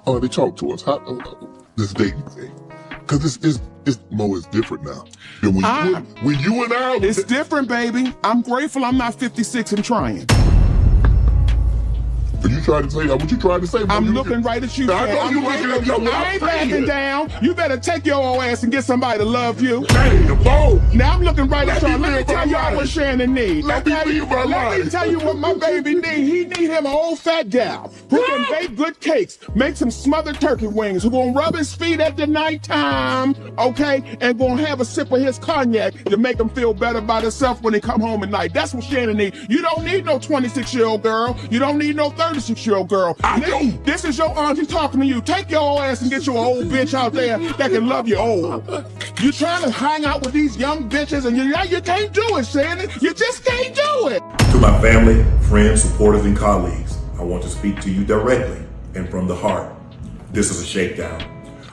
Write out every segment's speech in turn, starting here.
they talk to us. How this dating thing? Because it's Mo is different now. Than when you and I. It's different, baby. I'm grateful I'm not 56 and trying. Are you trying to say what you trying to say? I'm looking right at you. I know you looking at me. I ain't backing down. You better take your old ass and get somebody to love you. Hey, the phone. Now I'm looking right at y'all. Let me tell y'all what Shannon needs. Let me tell you what my baby needs. He need him an old fat gal who can bake good cakes, make some smothered turkey wings, who gonna rub his feet at the nighttime, okay, and gonna have a sip of his cognac to make him feel better about himself when he come home at night. That's what Shannon needs. You don't need no 26-year-old girl. You don't need no 36-year-old girl. This is your auntie talking to you. Take your old ass and get your old bitch out there that can love you old. You trying to hang out with these young bitches and you can't do it, Shannon. You just can't do it. To my family, friends, supporters, and colleagues, I want to speak to you directly and from the heart. This is a shakedown.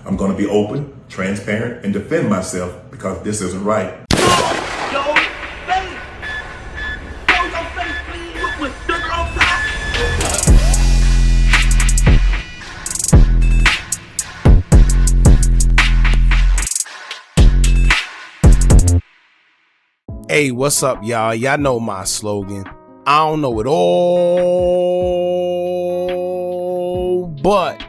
I'm going to be open, transparent, and defend myself because this isn't right. Hey, what's up, y'all? Y'all know my slogan. I don't know it all, but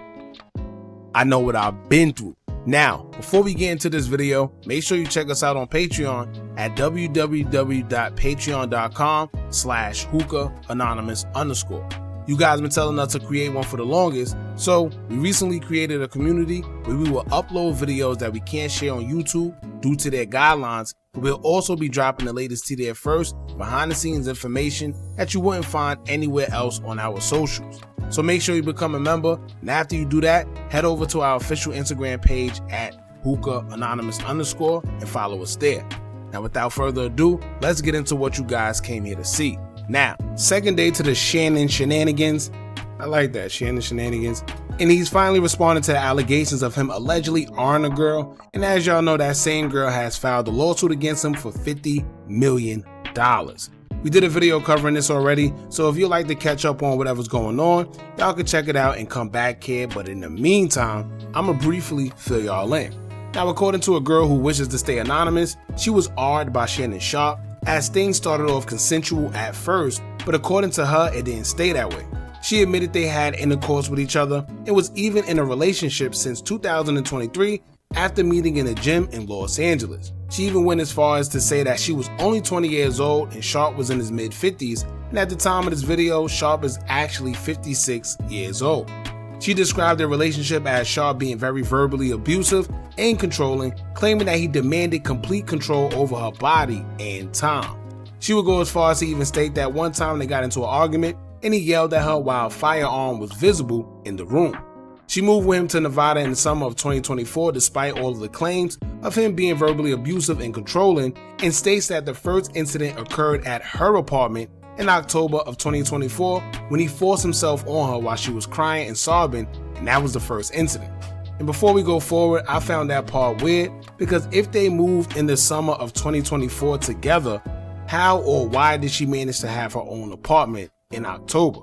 I know what I've been through. Now, before we get into this video, make sure you check us out on Patreon at www.patreon.com/Hookah Anonymous _. You guys been telling us to create one for the longest, so we recently created a community where we will upload videos that we can't share on YouTube due to their guidelines, but we'll also be dropping the latest to there first, behind the scenes information that you wouldn't find anywhere else on our socials. So make sure you become a member, and after you do that, head over to our official Instagram page at Hookah Anonymous _ and follow us there. Now without further ado, let's get into what you guys came here to see. Now, second day to the Shannon shenanigans. I like that, Shannon shenanigans. And he's finally responded to the allegations of him allegedly arming a girl. And as y'all know, that same girl has filed a lawsuit against him for $50 million. We did a video covering this already, so if you'd like to catch up on whatever's going on, y'all can check it out and come back here. But in the meantime, I'ma briefly fill y'all in. Now, according to a girl who wishes to stay anonymous, she was awed by Shannon Sharpe, as things started off consensual at first, but according to her, it didn't stay that way. She admitted they had intercourse with each other and was even in a relationship since 2023 after meeting in a gym in Los Angeles. She even went as far as to say that she was only 20 years old and Sharpe was in his mid-50s, and at the time of this video, Sharpe is actually 56 years old. She described their relationship as Sharpe being very verbally abusive and controlling, claiming that he demanded complete control over her body and time. She would go as far as to even state that one time they got into an argument and he yelled at her while a firearm was visible in the room. She moved with him to Nevada in the summer of 2024 despite all of the claims of him being verbally abusive and controlling, and states that the first incident occurred at her apartment in October of 2024 when he forced himself on her while she was crying and sobbing, and that was the first incident. And before we go forward, I found that part weird because if they moved in the summer of 2024 together, how or why did she manage to have her own apartment in October?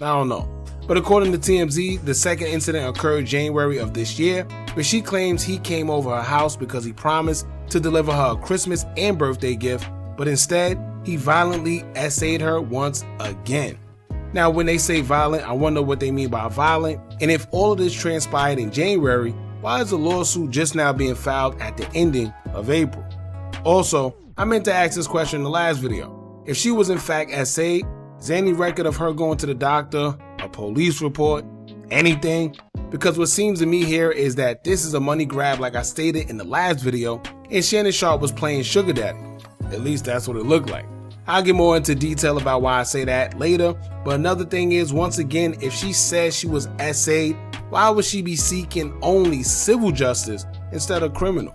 I don't know. But according to TMZ, the second incident occurred January of this year, where she claims he came over her house because he promised to deliver her a Christmas and birthday gift, but instead, he violently essayed her once again. Now, when they say violent, I wonder what they mean by violent, and if all of this transpired in January, why is the lawsuit just now being filed at the ending of April? Also, I meant to ask this question in the last video. If she was in fact essayed, is there any record of her going to the doctor, a police report, anything? Because what seems to me here is that this is a money grab like I stated in the last video, and Shannon Sharpe was playing sugar daddy. At least that's what it looked like. I'll get more into detail about why I say that later, but another thing is, once again, if she says she was essayed, why would she be seeking only civil justice instead of criminal?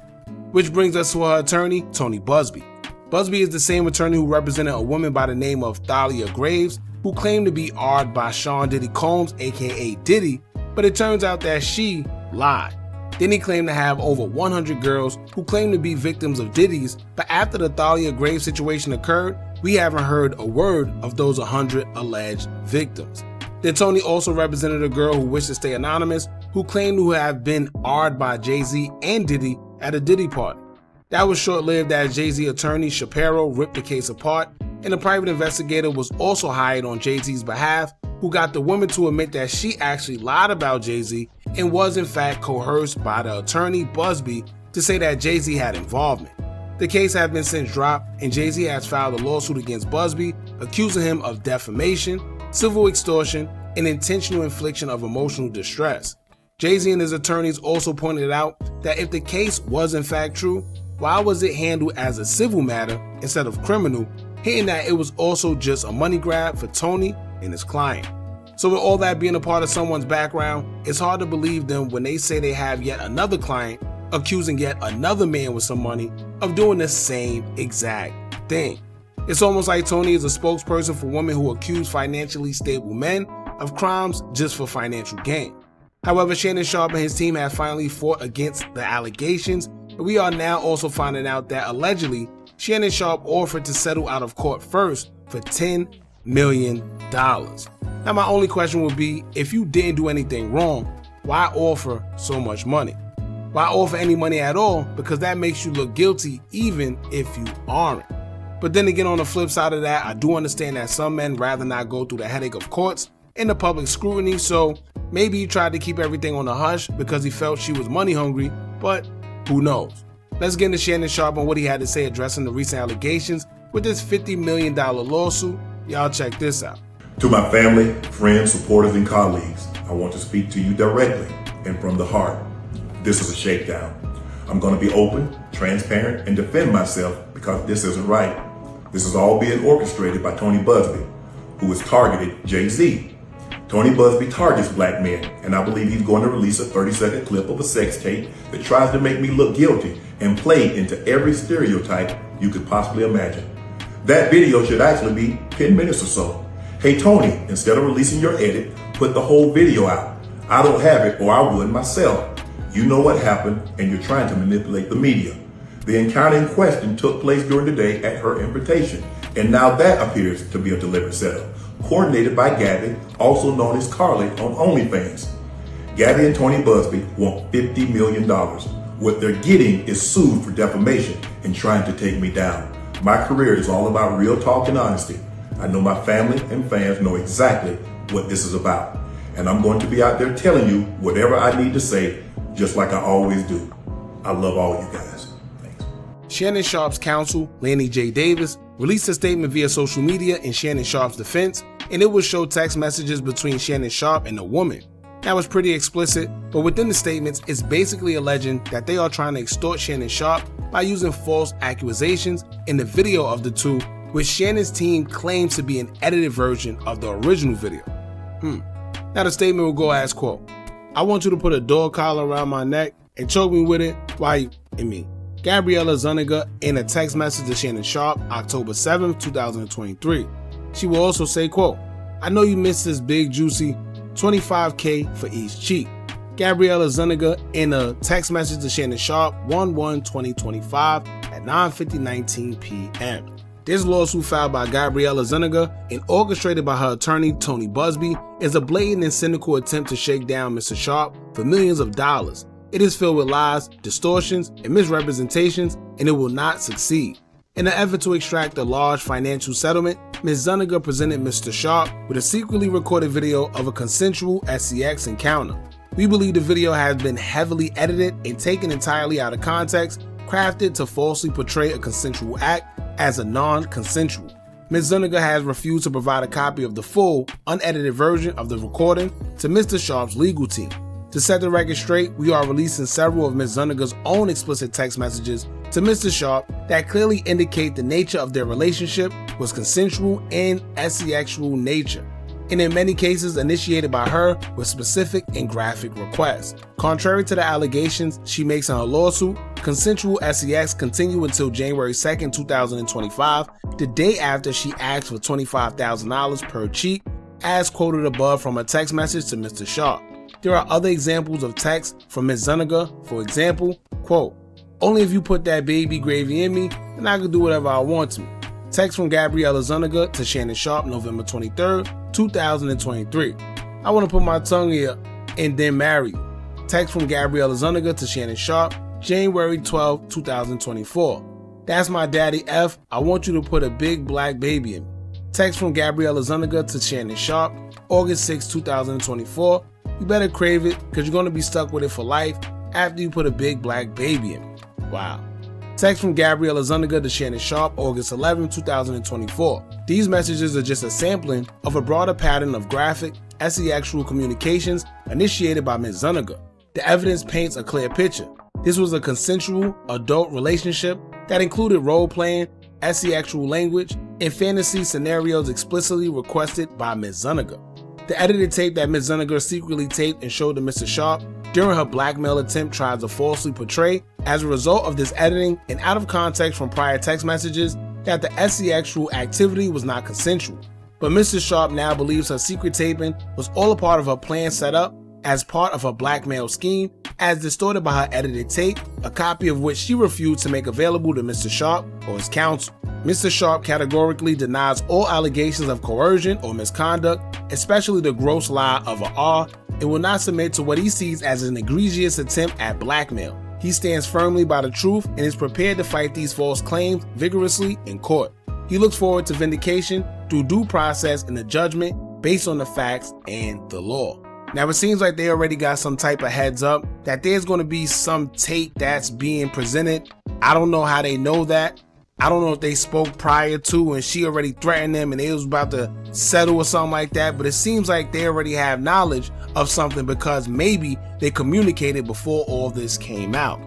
Which brings us to her attorney, Tony Busby. Busby is the same attorney who represented a woman by the name of Thalia Graves, who claimed to be arred by Sean Diddy Combs, aka Diddy, but it turns out that she lied. Then he claimed to have over 100 girls who claimed to be victims of Diddy's, but after the Thalia Graves situation occurred, we haven't heard a word of those 100 alleged victims. The attorney also represented a girl who wished to stay anonymous, who claimed to have been arred by Jay-Z and Diddy at a Diddy party. That was short-lived as Jay-Z attorney Shapiro ripped the case apart, and a private investigator was also hired on Jay-Z's behalf, who got the woman to admit that she actually lied about Jay-Z and was in fact coerced by the attorney Busby to say that Jay-Z had involvement. The case has been since dropped, and Jay-Z has filed a lawsuit against Busby, accusing him of defamation, civil extortion, and intentional infliction of emotional distress. Jay-Z and his attorneys also pointed out that if the case was in fact true, why was it handled as a civil matter instead of criminal, hinting that it was also just a money grab for Tony and his client. So with all that being a part of someone's background, it's hard to believe them when they say they have yet another client accusing yet another man with some money of doing the same exact thing. It's almost like Tony is a spokesperson for women who accuse financially stable men of crimes just for financial gain. However, Shannon Sharpe and his team have finally fought against the allegations, but we are now also finding out that allegedly Shannon Sharpe offered to settle out of court first for $10 million. Now my only question would be, if you didn't do anything wrong, why offer so much money? Why offer any money at all? Because that makes you look guilty even if you aren't. But then again, on the flip side of that, I do understand that some men rather not go through the headache of courts and the public scrutiny, so maybe he tried to keep everything on the hush because he felt she was money hungry, but who knows? Let's get into Shannon Sharpe and what he had to say addressing the recent allegations with this $50 million lawsuit. Y'all check this out. To my family, friends, supporters, and colleagues, I want to speak to you directly and from the heart. This is a shakedown. I'm going to be open, transparent, and defend myself because this isn't right. This is all being orchestrated by Tony Busby, who has targeted Jay-Z. Tony Busby targets black men, and I believe he's going to release a 30-second clip of a sex tape that tries to make me look guilty and play into every stereotype you could possibly imagine. That video should actually be 10 minutes or so. Hey Tony, instead of releasing your edit, put the whole video out. I don't have it, or I would myself. You know what happened, and you're trying to manipulate the media. The encounter in question took place during the day at her invitation, and now that appears to be a deliberate setup, coordinated by Gabby, also known as Carly on OnlyFans. Gabby and Tony Busby want $50 million. What they're getting is sued for defamation and trying to take me down. My career is all about real talk and honesty. I know my family and fans know exactly what this is about, and I'm going to be out there telling you whatever I need to say, just like I always do. I love all you guys. Thanks. Shannon Sharpe's counsel, Lanny J. Davis, released a statement via social media in Shannon Sharpe's defense, and it would show text messages between Shannon Sharpe and the woman. That was pretty explicit, but within the statements, it's basically alleging that they are trying to extort Shannon Sharpe by using false accusations in the video of the two, which Shannon's team claims to be an edited version of the original video. Now the statement will go as, quote, "I want you to put a dog collar around my neck and choke me with it while you, Gabriella Zuniga, in a text message to Shannon Sharpe, October 7th, 2023. She will also say, quote, I know you missed this big juicy $25K for each cheek. Gabriella Zuniga in a text message to Shannon Sharpe, 1/1/2025 at 9:19 p.m. This lawsuit filed by Gabriella Zuniga and orchestrated by her attorney Tony Busby is a blatant and cynical attempt to shake down Mr. Sharpe for millions of dollars. It is filled with lies, distortions, and misrepresentations, and it will not succeed. In an effort to extract a large financial settlement, Ms. Zuniga presented Mr. Sharpe with a secretly recorded video of a consensual SEX encounter. We believe the video has been heavily edited and taken entirely out of context, crafted to falsely portray a consensual act as a non-consensual. Ms. Zuniga has refused to provide a copy of the full, unedited version of the recording to Mr. Sharpe's legal team. To set the record straight, we are releasing several of Ms. Zuniga's own explicit text messages to Mr. Sharpe that clearly indicate the nature of their relationship was consensual and sexual nature, and in many cases initiated by her with specific and graphic requests. Contrary to the allegations she makes in her lawsuit, consensual sex continued until January 2nd, 2025, the day after she asked for $25,000 per cheek, as quoted above from a text message to Mr. Sharpe. There are other examples of text from Ms. Zuniga, for example, quote, only if you put that baby gravy in me, then I can do whatever I want to. Text from Gabriella Zuniga to Shannon Sharpe, November 23rd, 2023. I want to put my tongue here and then marry you. Text from Gabriella Zuniga to Shannon Sharpe, January 12, 2024. That's my daddy F. I want you to put a big black baby in me. Text from Gabriella Zuniga to Shannon Sharpe, August 6, 2024. You better crave it because you're going to be stuck with it for life after you put a big black baby in me. Wow. Text from Gabriella Zuniga to Shannon Sharpe, August 11, 2024. These messages are just a sampling of a broader pattern of graphic, sexual communications initiated by Ms. Zuniga. The evidence paints a clear picture. This was a consensual adult relationship that included role-playing, sexual language, and fantasy scenarios explicitly requested by Ms. Zuniga. The edited tape that Ms. Zuniga secretly taped and showed to Mr. Sharpe during her blackmail attempt tries to falsely portray, as a result of this editing and out of context from prior text messages, that the sexual activity was not consensual. But Mr. Sharpe now believes her secret taping was all a part of her plan set up as part of her blackmail scheme, as distorted by her edited tape, a copy of which she refused to make available to Mr. Sharpe or his counsel. Mr. Sharpe categorically denies all allegations of coercion or misconduct, especially the gross lie of a R, and will not submit to what he sees as an egregious attempt at blackmail. He stands firmly by the truth and is prepared to fight these false claims vigorously in court. He looks forward to vindication through due process and a judgment based on the facts and the law. Now it seems like they already got some type of heads up that there's going to be some tape that's being presented. I don't know how they know that. I don't know if they spoke prior to and she already threatened them and they was about to settle or something like that, but it seems like they already have knowledge of something because maybe they communicated before all this came out.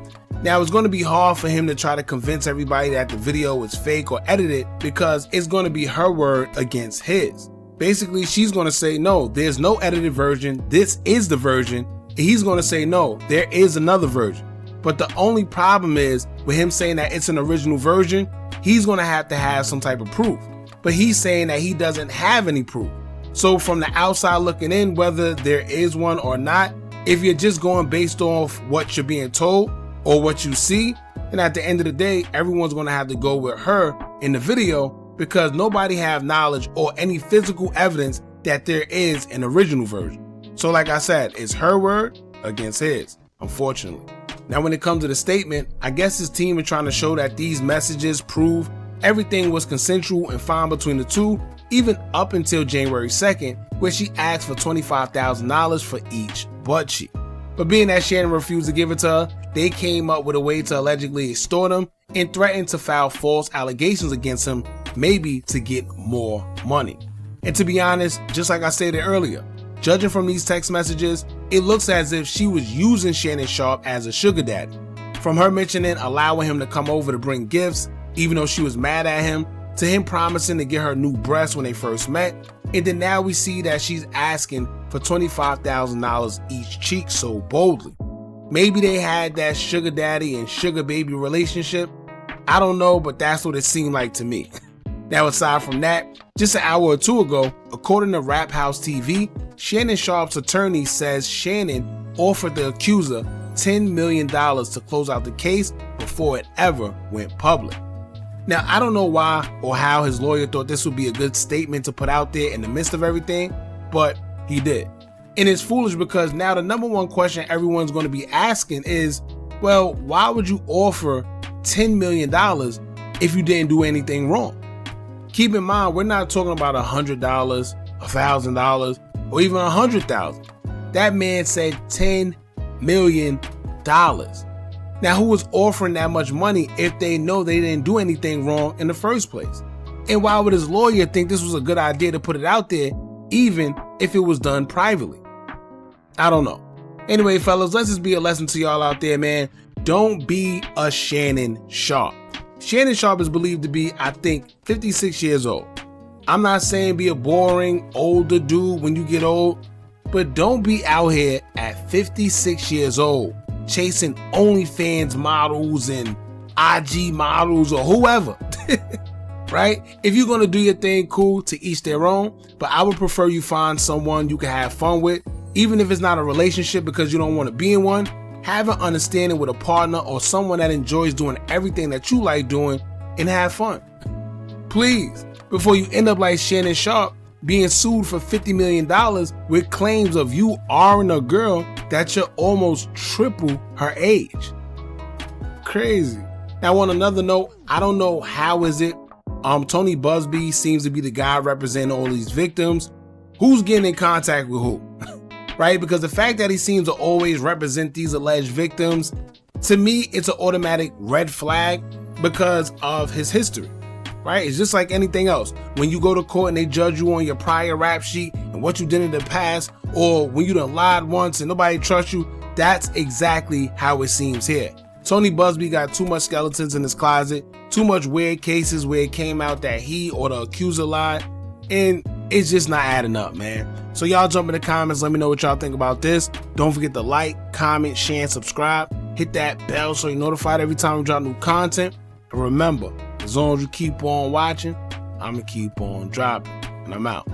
Now it's going to be hard for him to try to convince everybody that the video is fake or edited because it's going to be her word against his. Basically, she's going to say, no, there's no edited version. This is the version. And he's going to say, no, there is another version. But the only problem is with him saying that it's an original version, he's going to have some type of proof. But he's saying that he doesn't have any proof. So from the outside looking in, whether there is one or not, if you're just going based off what you're being told or what you see, then at the end of the day, everyone's going to have to go with her in the video because nobody have knowledge or any physical evidence that there is an original version. So like I said, it's her word against his, unfortunately. Now when it comes to the statement, I guess his team is trying to show that these messages prove everything was consensual and fine between the two, even up until January 2nd, where she asked for $25,000 for each butt cheek. But being that Shannon refused to give it to her, they came up with a way to allegedly extort him and threatened to file false allegations against him, maybe to get more money. And to be honest, just like I stated earlier, judging from these text messages, it looks as if she was using Shannon Sharpe as a sugar daddy. From her mentioning allowing him to come over to bring gifts, even though she was mad at him, to him promising to get her new breasts when they first met, and then now we see that she's asking for $25,000 each cheek so boldly. Maybe they had that sugar daddy and sugar baby relationship. I don't know, but that's what it seemed like to me. Now aside from that, just an hour or two ago, according to Rap House TV, Shannon Sharpe's attorney says Shannon offered the accuser $10 million to close out the case before it ever went public. Now, I don't know why or how his lawyer thought this would be a good statement to put out there in the midst of everything, but he did. And it's foolish because now the number one question everyone's going to be asking is, well, why would you offer $10 million if you didn't do anything wrong? Keep in mind, we're not talking about $100, $1,000, or even $100,000. That man said $10 million. Now, who was offering that much money if they know they didn't do anything wrong in the first place? And why would his lawyer think this was a good idea to put it out there, even if it was done privately? I don't know. Anyway, fellas, let's just be a lesson to y'all out there, man. Don't be a Shannon Sharpe. Shannon Sharpe is believed to be, I think, 56 years old. I'm not saying be a boring, older dude when you get old, but don't be out here at 56 years old chasing OnlyFans models and IG models or whoever, right? If you're going to do your thing, cool, to each their own, but I would prefer you find someone you can have fun with, even if it's not a relationship because you don't want to be in one. Have an understanding with a partner or someone that enjoys doing everything that you like doing and have fun. Please, before you end up like Shannon Sharpe, being sued for $50 million with claims of you R'ing a girl that you're almost triple her age. Crazy. Now on another note, I don't know how is it Tony Busby seems to be the guy representing all these victims. Who's getting in contact with who? Right? Because the fact that he seems to always represent these alleged victims, to me, it's an automatic red flag because of his history. Right? It's just like anything else. When you go to court and they judge you on your prior rap sheet and what you did in the past, or when you done lied once and nobody trusts you, that's exactly how it seems here. Tony Busby got too much skeletons in his closet, too much weird cases where it came out that he or the accuser lied, and it's just not adding up, man. So y'all jump in the comments, let me know what y'all think about this. Don't forget to like, comment, share, and subscribe. Hit that bell so you're notified every time we drop new content. And remember, as long as you keep on watching, I'm gonna keep on dropping. And I'm out.